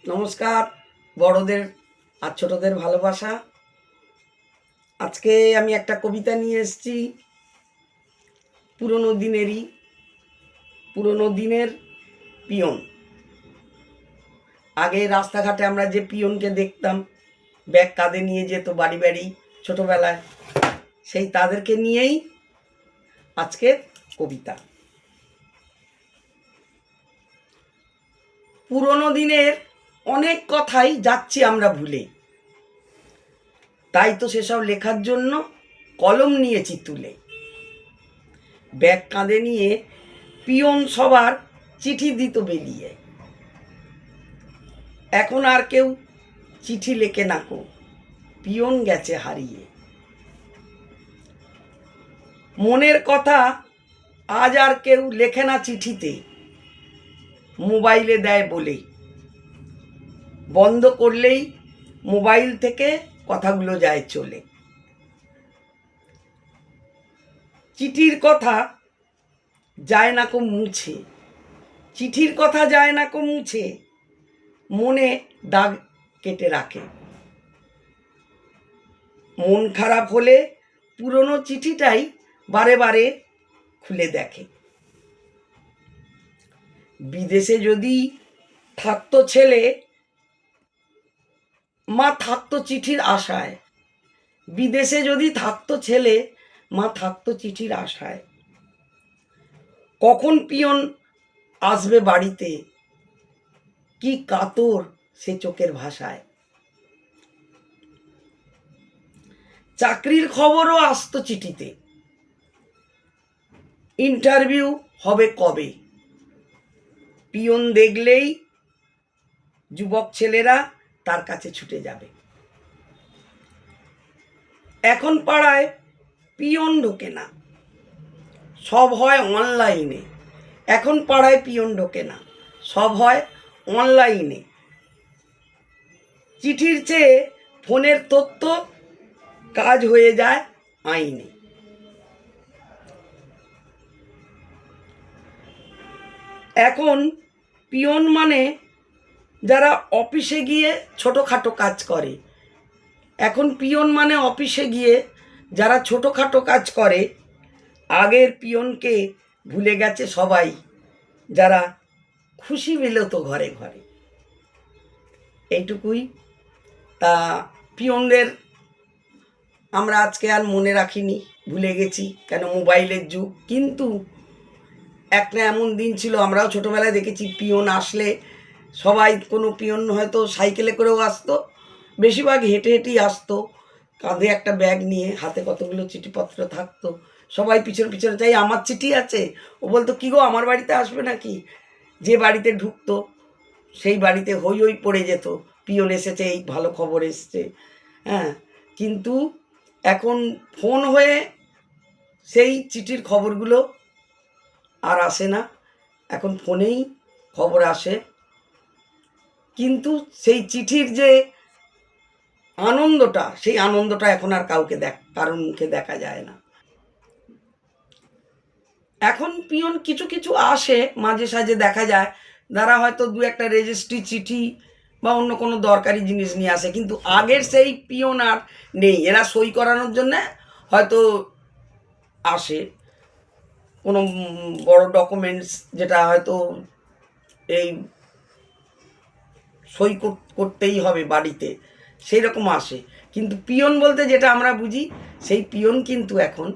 নমস্কার। বড়দের আর ছোটদের ভালোবাসা। আজকে আমি একটা কবিতা নিয়ে এসেছি, পুরনো দিনের পিয়ন। আগে রাস্তাঘাটে আমরা যে পিয়নকে দেখতাম, ব্যাগ কাঁধে নিয়ে যেত বাড়ি বাড়ি ছোটবেলায়, সেই তাদেরকে নিয়েই আজকের কবিতা। পুরনো দিনের অনেক কথাই যাচ্ছি আমরা ভুলে, তাই তো সেসব লেখার জন্য কলম নিয়েছি তুলে। ব্যাগ কাঁধে নিয়ে পিয়ন সবার চিঠি দিত বেরিয়ে। এখন আর কেউ চিঠি লেখে না কো, পিয়ন গেছে হারিয়ে। মনের কথা আজ আর কেউ লেখে না চিঠিতে, মোবাইলে দেয় বলে। বন্ধ করলেই মোবাইল থেকে কথাগুলো যায় চলে। চিঠির কথা যায় না কো মুছে, চিঠির কথা যায় না কো মুছে, মনে দাগ কেটে রাখে। মন খারাপ হলে পুরনো চিঠিটাই বারে বারে খুলে দেখে। বিদেশে যদি থাকতো ছেলে, মা থাকতো চিঠির আশায়। বিদেশে যদি থাকতো ছেলে, মা থাকতো চিঠির আশায়। কখন পিয়ন আসবে বাড়িতে, কি কাতর সে চোখের ভাষায়। চাকরির খবরও আসতো চিঠিতে, ইন্টারভিউ হবে কবে। পিয়ন দেখলেই যুবক ছেলেরা তার কাছে ছুটে যাবে। এখন পাড়ায় পিয়ন ঢোকে না, সব হয় অনলাইনে। এখন পাড়ায় পিয়ন ঢোকে না, সব হয় অনলাইনে। চিঠির চেয়ে ফোনের তথ্য কাজ হয়ে যায় আইনে। এখন পিয়ন মানে যারা অফিসে গিয়ে ছোটোখাটো কাজ করে। এখন পিয়ন মানে অফিসে গিয়ে যারা ছোটোখাটো কাজ করে। আগের পিয়নকে ভুলে গেছে সবাই, যারা খুশি মিলত ঘরে ঘরে। এইটুকুই। তা পিয়নদের আমরা আজকে আর মনে রাখিনি, ভুলে গেছি, কেন মোবাইলের যুগ। কিন্তু একটা এমন দিন ছিল, আমরাও ছোটোবেলায় দেখেছি, পিয়ন আসলে সবাই, কোনো পিয়ন হয়তো সাইকেলে করেও আসতো, বেশিরভাগ হেঁটে হেঁটেই আসতো। কাঁধে একটা ব্যাগ নিয়ে, হাতে কতগুলো চিঠিপত্র থাকতো। সবাই পিছনে পিছনে চাই, আমার চিঠি আছে। ও বলতো, কী গো, আমার বাড়িতে আসবে নাকি? যে বাড়িতে ঢুকতো সেই বাড়িতে হই হই পড়ে যেত, পিয়ন এসেছে, এই ভালো খবর এসছে। হ্যাঁ, কিন্তু এখন ফোন হয়ে সেই চিঠির খবরগুলো আর আসে না, এখন ফোনেই খবর আসে। কিন্তু সেই চিঠির যে আনন্দটা, সেই আনন্দটা এখন আর কারোর মুখে দেখা যায় না। এখন পিয়ন কিছু কিছু আসে, মাঝে সাঝে দেখা যায়, যারা হয়তো দু একটা রেজিস্ট্রি চিঠি বা অন্য কোনো দরকারি জিনিস নিয়ে আসে। কিন্তু আগের সেই পিয়ন আর নেই। এরা সই করানোর জন্যে হয়তো আসে, কোনো বড় ডকুমেন্টস যেটা হয়তো এই সই করতেই হবে বাড়িতে, সেই রকম আসে। কিন্তু পিয়ন বলতে যেটা আমরা বুঝি, সেই পিয়ন কিন্তু এখন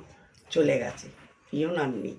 চলে গেছে, পিয়ন আর নেই।